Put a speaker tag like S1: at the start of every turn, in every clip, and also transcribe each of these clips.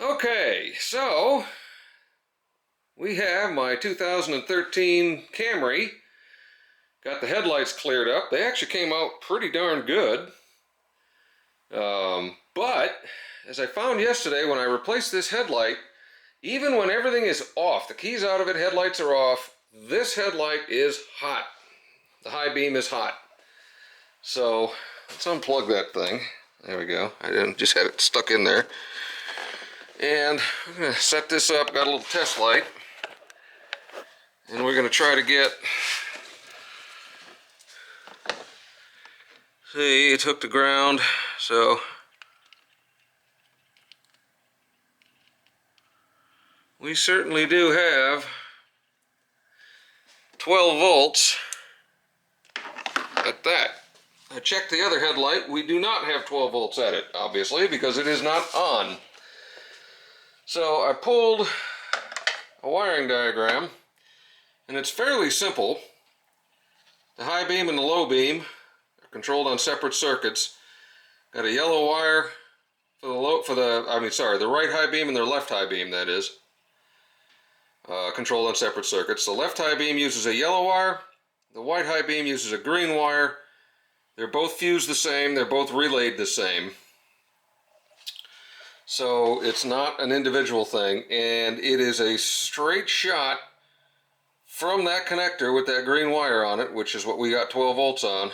S1: Okay, so we have my 2013 Camry. Got the headlights cleared up. They actually came out pretty darn good. But as I found yesterday when I replaced this headlight, even when everything is off, the key's out of it, headlights are off, this headlight is hot. The high beam is hot. So let's unplug that thing. There we go. I didn't just had it stuck in there. And I'm going to set this up. Got a little test light. And we're going to try to get, see, it's hooked to ground, so we certainly do have 12 volts at that. I checked the other headlight. We do not have 12 volts at it, obviously, because it is not on. So I pulled a wiring diagram, and it's fairly simple. The high beam and the low beam are controlled on separate circuits. Got a yellow wire for the right high beam and the left high beam, that is. Controlled on separate circuits. The left high beam uses a yellow wire. The white high beam uses a green wire. They're both fused the same. They're both relayed the same. So it's not an individual thing, and it is a straight shot from that connector with that green wire on it, which is what we got 12 volts on,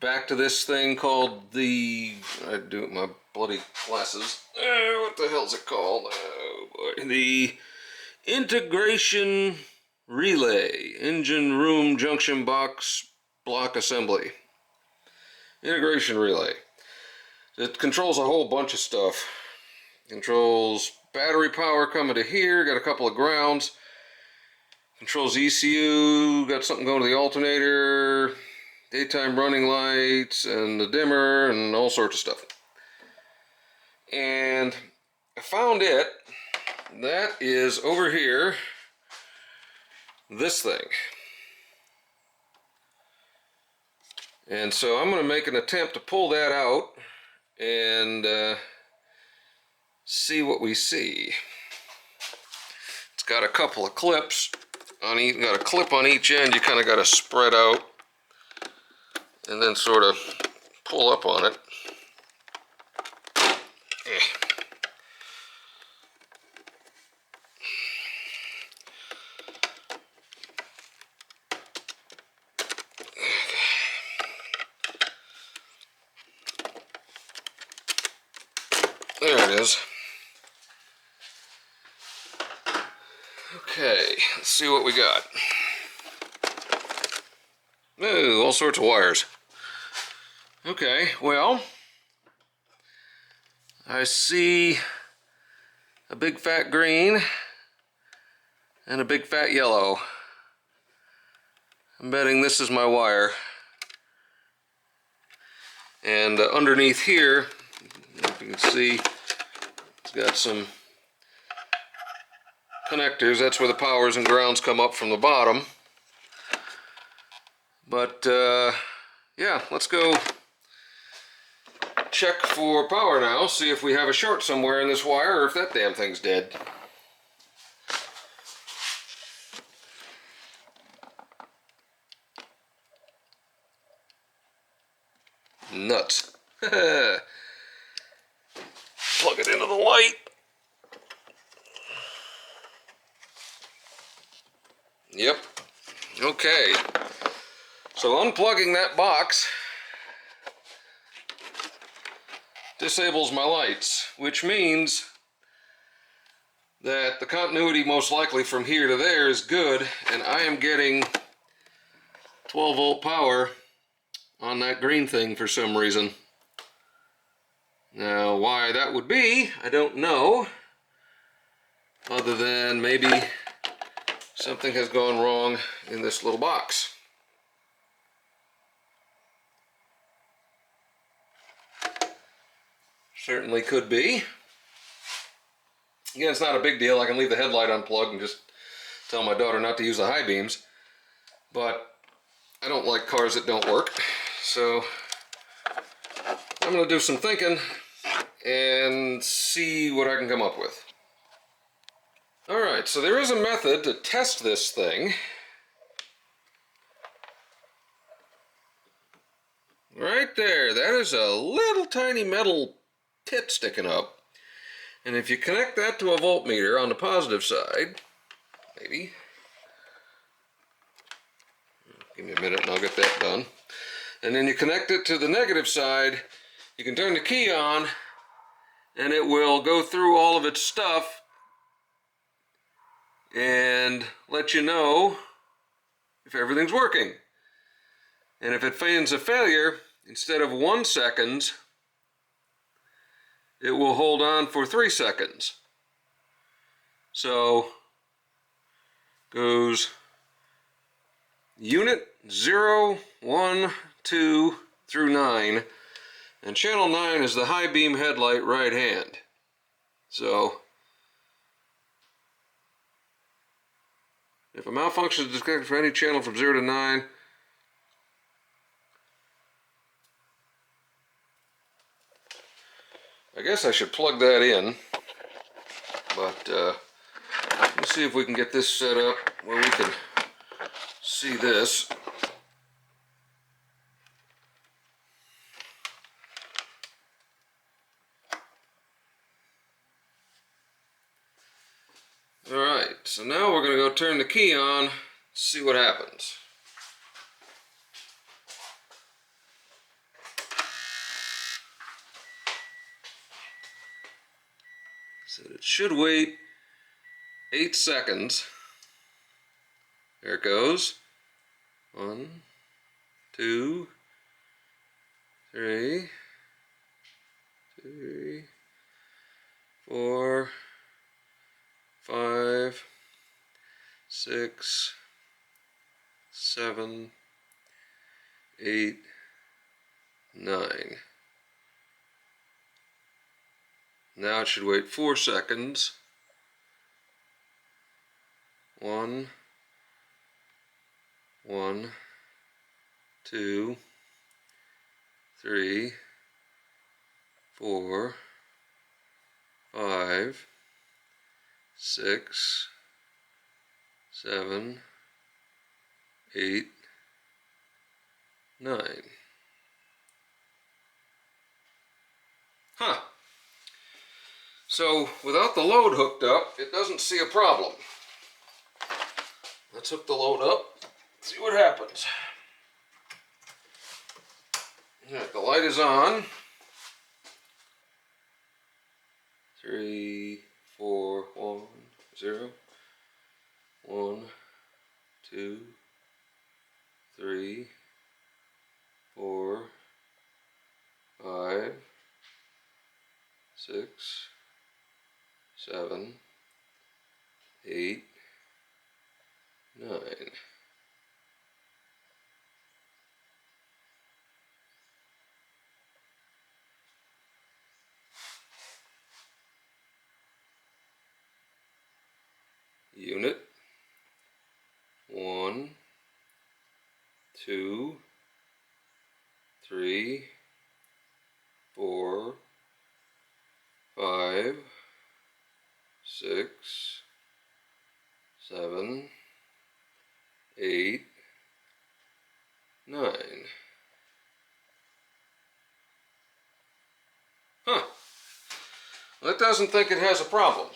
S1: back to this thing called the, I do it with my bloody glasses, what the hell's it called? Oh boy. The integration relay, engine room junction box block assembly. Integration relay. It controls a whole bunch of stuff. Controls battery power coming to here, got a couple of grounds. Controls ECU, got something going to the alternator, daytime running lights, and the dimmer, and all sorts of stuff. And I found it. That is over here, this thing. And so I'm going to make an attempt to pull that out and see what we see. It's got a couple of clips on each, got a clip on each end. You kind of got to spread out and then sort of pull up on it. There it is. Okay, let's see what we got. Ooh, all sorts of wires. Okay, well, I see a big fat green and a big fat yellow. I'm betting this is my wire. And underneath here, if you can see, it's got some connectors. That's where the powers and grounds come up from the bottom. But yeah, let's go check for power now, see if we have a short somewhere in this wire or if that damn thing's dead. Nuts. Plug it into the light. Yep. Okay. So unplugging that box disables my lights, which means that the continuity most likely from here to there is good, and I am getting 12 volt power on that green thing for some reason. Now, why that would be, I don't know, other than maybe something has gone wrong in this little box. Certainly could be. Again, it's not a big deal. I can leave the headlight unplugged and just tell my daughter not to use the high beams. But I don't like cars that don't work. So I'm going to do some thinking and see what I can come up with. Alright, so there is a method to test this thing. Right there, that is a little tiny metal pit sticking up. And if you connect that to a voltmeter on the positive side, maybe, give me a minute and I'll get that done. And then you connect it to the negative side, you can turn the key on, and it will go through all of its stuff and let you know if everything's working. And if it feigns a failure, instead of 1 second, it will hold on for 3 seconds. So, goes unit 0, 1, 2 through 9, and channel 9 is the high beam headlight right hand. So, if a malfunction is detected for any channel from 0 to 9, I guess I should plug that in, but let's see if we can get this set up where we can see this. Alright, so now we're going to go turn the key on, see what happens. So it should wait 8 seconds. There it goes. 1, 2, 3, 4, 5, 6, 7, 8, 9. Now it should wait 4 seconds. 1, 1, 2, 3, 4, 5, 6, 7, 8, 9. Huh. So, without the load hooked up, it doesn't see a problem. Let's hook the load up, see what happens. Alright, the light is on. 3, 4, 1, 0. 1, 2, 3, 4, 5, 6, 7, 8, 9. Unit 1, 2, 3, 4, 5, 6, 7, 8, 9. Huh. Well, it doesn't think it has a problem.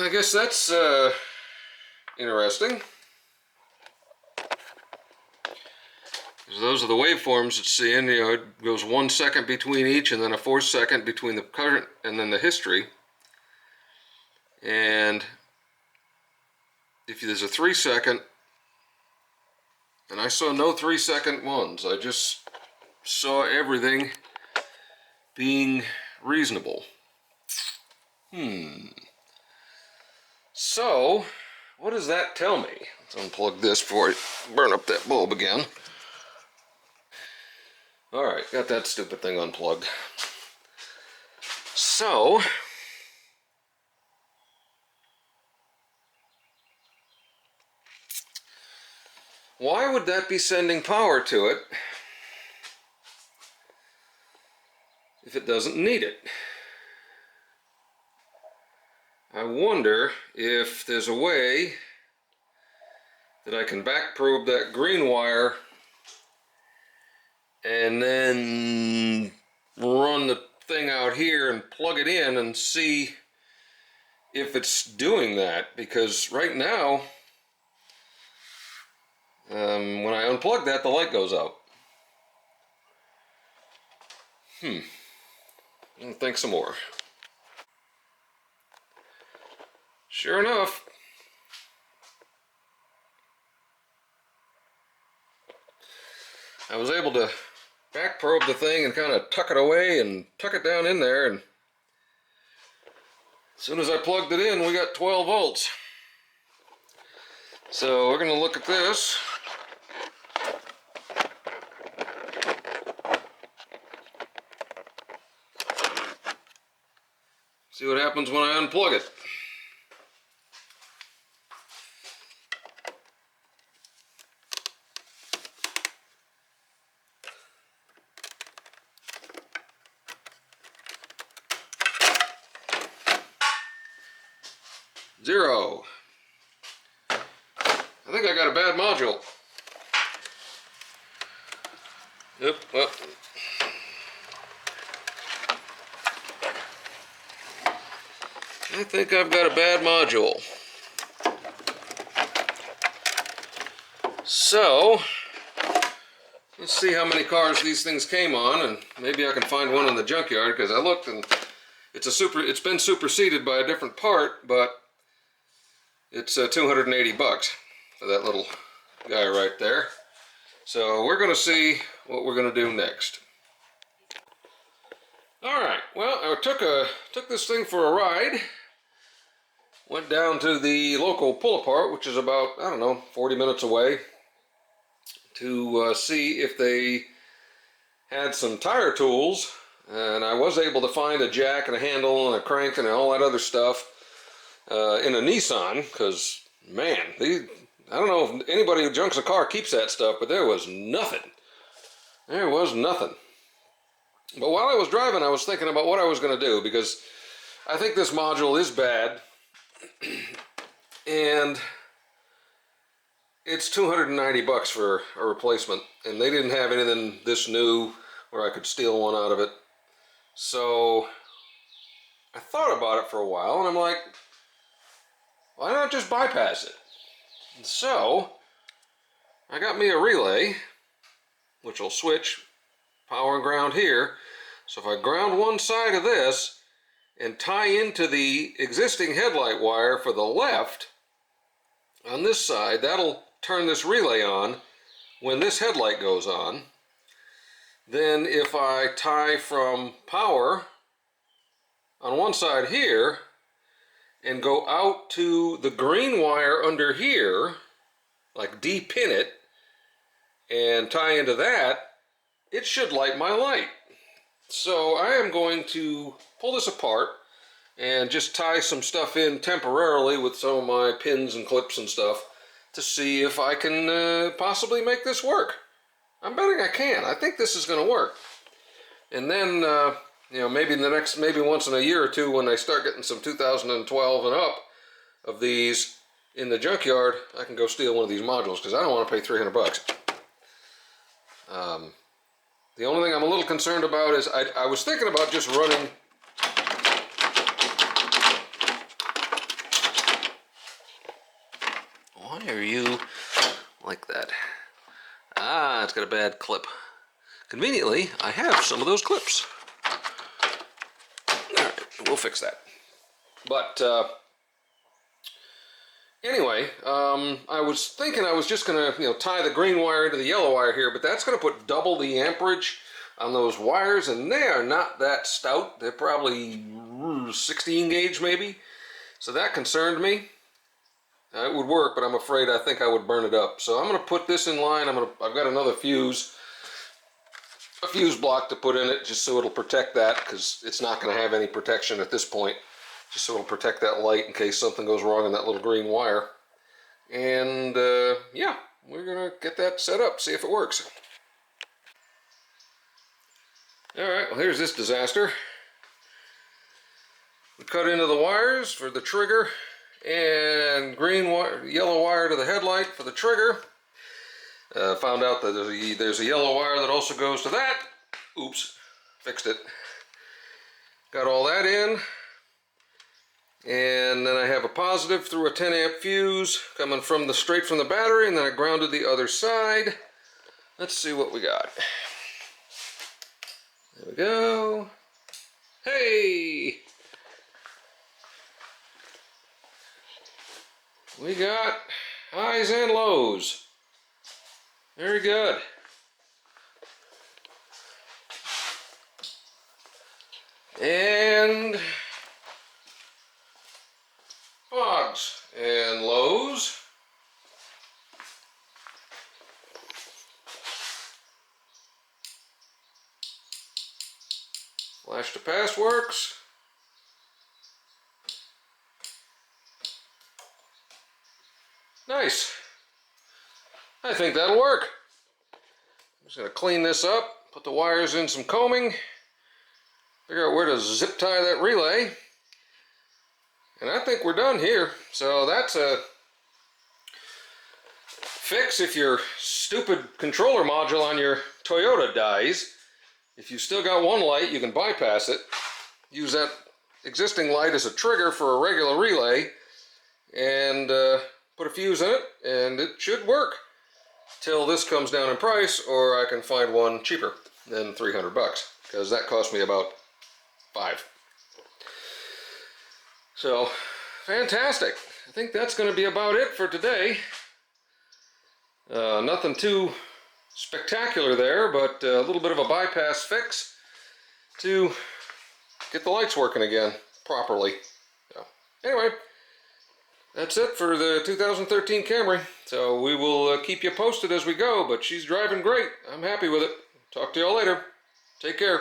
S1: I guess that's interesting. Those are the waveforms it's seeing. You know, it goes 1 second between each, and then a 4 second between the current and then the history. And if there's a 3 second, and I saw no 3 second ones. I just saw everything being reasonable. So, what does that tell me? Let's unplug this before I burn up that bulb again. Alright, got that stupid thing unplugged. So, why would that be sending power to it if it doesn't need it? I wonder if there's a way that I can back probe that green wire and then run the thing out here and plug it in and see if it's doing that, because right now when I unplug that, the light goes out. I'll think some more. Sure enough, I was able to back probe the thing and kind of tuck it away and tuck it down in there, and as soon as I plugged it in, we got 12 volts. So we're going to look at this. See what happens when I unplug it. Zero. I think I got a bad module. Yep, well. I think I've got a bad module. So, let's see how many cars these things came on, and maybe I can find one in the junkyard, because I looked and it's been superseded by a different part, but it's 280 bucks for that little guy right there. So we're going to see what we're going to do next. Alright, well, I took this thing for a ride. Went down to the local pull-apart, which is about, I don't know, 40 minutes away, to see if they had some tire tools. And I was able to find a jack and a handle and a crank and all that other stuff in a Nissan, because, man, I don't know if anybody who junks a car keeps that stuff, but there was nothing. There was nothing. But while I was driving, I was thinking about what I was going to do, because I think this module is bad, and it's 290 bucks for a replacement, and they didn't have anything this new where I could steal one out of it. So I thought about it for a while, and I'm like, why not just bypass it? And so I got me a relay, which will switch power and ground here. So if I ground one side of this and tie into the existing headlight wire for the left on this side, that'll turn this relay on when this headlight goes on. Then if I tie from power on one side here and go out to the green wire under here, like de-pin it, and tie into that, it should light my light. So I am going to pull this apart and just tie some stuff in temporarily with some of my pins and clips and stuff to see if I can possibly make this work. I'm betting I can. I think this is going to work. And then, you know, maybe once in a year or two, when I start getting some 2012 and up of these in the junkyard, I can go steal one of these modules, because I don't want to pay 300 bucks. The only thing I'm a little concerned about is I was thinking about just running Why are you like that? Ah, it's got a bad clip. Conveniently, I have some of those clips. Alright, we'll fix that. But, anyway, I was thinking I was just going to, tie the green wire into the yellow wire here, but that's going to put double the amperage on those wires, and they are not that stout. They're probably 16 gauge maybe. So that concerned me. It would work, but I'm afraid I think I would burn it up. So I'm going to put this in line. I've got another fuse, a fuse block to put in it, just so it'll protect that, because it's not going to have any protection at this point. Just so it'll protect that light in case something goes wrong in that little green wire. And yeah, we're gonna get that set up, see if it works. Alright, well here's this disaster. We cut into the wires for the trigger and yellow wire to the headlight for the trigger. Found out that there's a yellow wire that also goes to that. Oops, fixed it. Got all that in. And then I have a positive through a 10 amp fuse coming from straight from the battery, and then I grounded the other side. Let's see what we got. There we go. Hey! We got highs and lows. Very good. And fogs and lows. Flash to pass works. Nice. I think that'll work. I'm just going to clean this up, put the wires in some combing, figure out where to zip tie that relay, and I think we're done here. So that's a fix if your stupid controller module on your Toyota dies. If you've still got one light, you can bypass it. Use that existing light as a trigger for a regular relay, and put a fuse in it, and it should work till this comes down in price, or I can find one cheaper than 300 bucks, because that cost me about $5. So, fantastic. I think that's going to be about it for today. Nothing too spectacular there, but a little bit of a bypass fix to get the lights working again properly. So, anyway, that's it for the 2013 Camry. So we will keep you posted as we go, but she's driving great. I'm happy with it. Talk to y'all later. Take care.